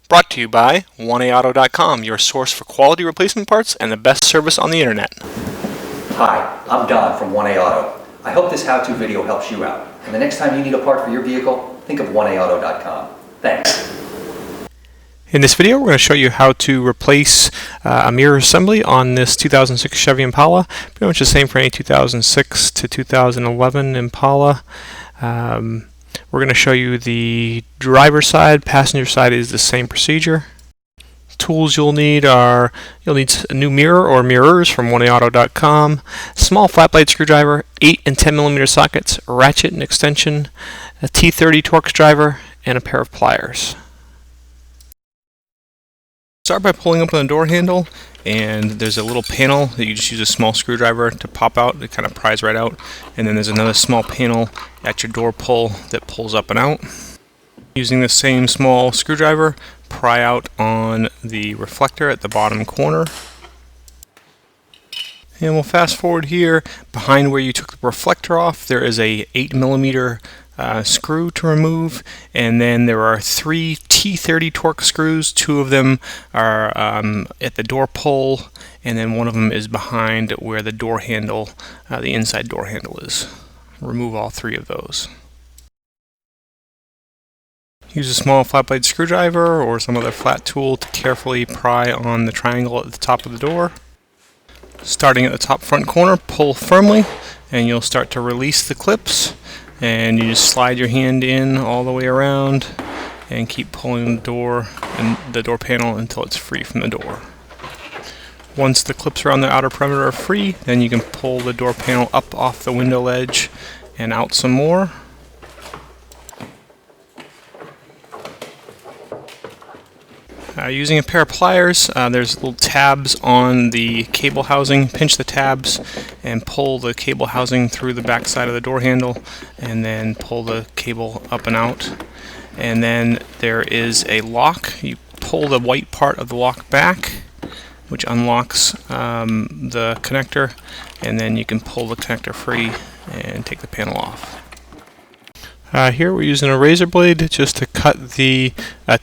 Brought to you by 1AAuto.com, your source for quality replacement parts and the best service on the internet. Hi, I'm Don from 1A Auto. I hope this how-to video helps you out. And the next time you need a part for your vehicle, think of 1AAuto.com. Thanks. In this video, we're going to show you how to replace a mirror assembly on this 2006 Chevy Impala. Pretty much the same for any 2006 to 2011 Impala. We're going to show you the driver side. Passenger side is the same procedure. Tools you'll need are, you'll need a new mirror or mirrors from 1AAuto.com, small flat blade screwdriver, 8 and 10 millimeter sockets, ratchet and extension, a T30 torx driver, and a pair of pliers. Start by pulling open the door handle, and there's a little panel that you just use a small screwdriver to pop out. It kind of pries right out. And then there's another small panel at your door pull that pulls up and out. Using the same small screwdriver, pry out on the reflector at the bottom corner. And we'll fast forward here. Behind where you took the reflector off, there is a 8 millimeter screw to remove, and then there are 3 T30 torx screws. 2 of them are at the door pull, and then one of them is behind where the door handle, the inside door handle is. Remove all 3 of those. Use a small flat blade screwdriver or some other flat tool to carefully pry on the triangle at the top of the door. Starting at the top front corner, pull firmly, and you'll start to release the clips. And you just slide your hand in all the way around and keep pulling the door and the door panel until it's free from the door. Once the clips around the outer perimeter are free, then you can pull the door panel up off the window ledge and out some more. Using a pair of pliers, there's little tabs on the cable housing. Pinch the tabs and pull the cable housing through the back side of the door handle, and then pull the cable up and out. And then there is a lock. You pull the white part of the lock back, which unlocks the connector, and then you can pull the connector free and take the panel off. Here we're using a razor blade just to cut the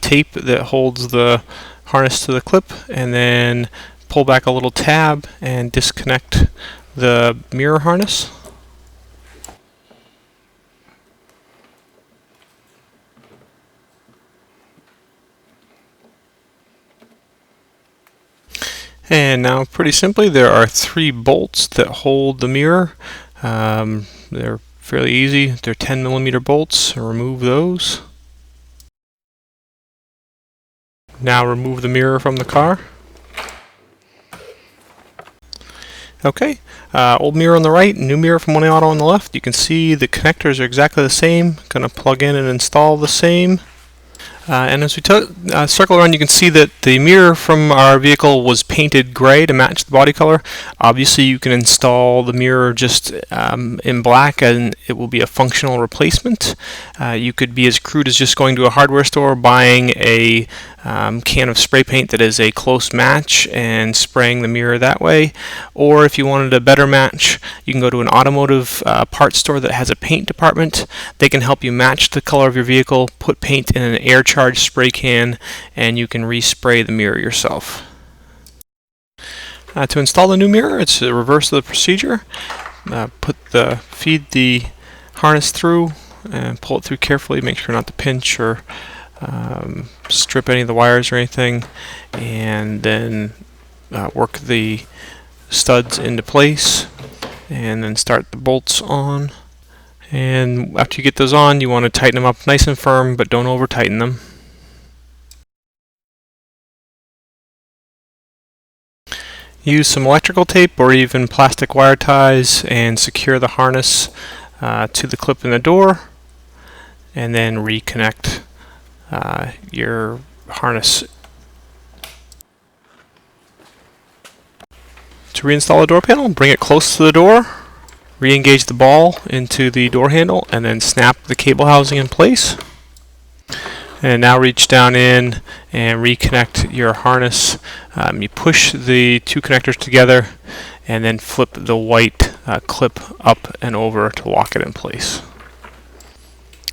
tape that holds the harness to the clip, and then pull back a little tab and disconnect the mirror harness. And now, pretty simply, there are 3 bolts that hold the mirror. They're fairly easy. They're 10 millimeter bolts. Remove those. Now remove the mirror from the car. Okay, old mirror on the right, new mirror from 1A Auto on the left. You can see the connectors are exactly the same. Going to plug in and install the same. And as we circle around, you can see that the mirror from our vehicle was painted gray to match the body color. Obviously, you can install the mirror just in black, and it will be a functional replacement. You could be as crude as just going to a hardware store, buying a can of spray paint that is a close match and spraying the mirror that way. Or if you wanted a better match, you can go to an automotive parts store that has a paint department. They can help you match the color of your vehicle, put paint in an air charged spray can, and you can respray the mirror yourself. To install the new mirror, it's the reverse of the procedure. Feed the harness through and pull it through carefully. Make sure not to pinch or strip any of the wires or anything, and then work the studs into place, and then start the bolts on. And after you get those on, you want to tighten them up nice and firm, but don't over tighten them. Use some electrical tape or even plastic wire ties and secure the harness to the clip in the door, and then reconnect your harness. To reinstall the door panel, bring it close to the door, re-engage the ball into the door handle, and then snap the cable housing in place. And now reach down in and reconnect your harness. You push the 2 connectors together and then flip the white clip up and over to lock it in place.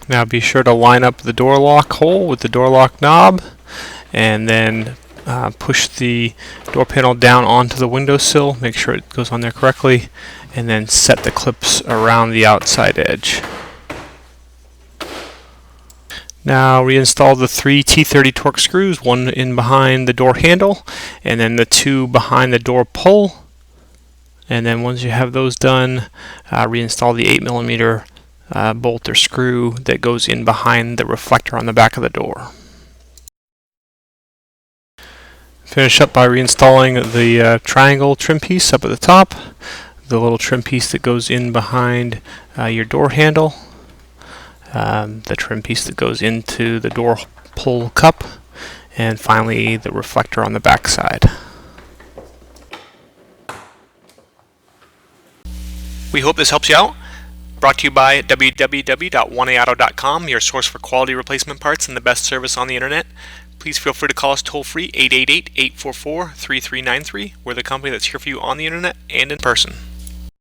Now be sure to line up the door lock hole with the door lock knob, and then push the door panel down onto the windowsill, make sure it goes on there correctly, and then set the clips around the outside edge. Now reinstall the 3 T30 Torx screws, one in behind the door handle and then the 2 behind the door pull. And then once you have those done, reinstall the 8mm bolt or screw that goes in behind the reflector on the back of the door. Finish up by reinstalling the triangle trim piece up at the top, the little trim piece that goes in behind your door handle, the trim piece that goes into the door pull cup, and finally the reflector on the back side. We hope this helps you out. Brought to you by www.oneauto.com, your source for quality replacement parts and the best service on the internet. Please feel free to call us toll-free 888-844-3393. We're the company that's here for you on the internet and in person.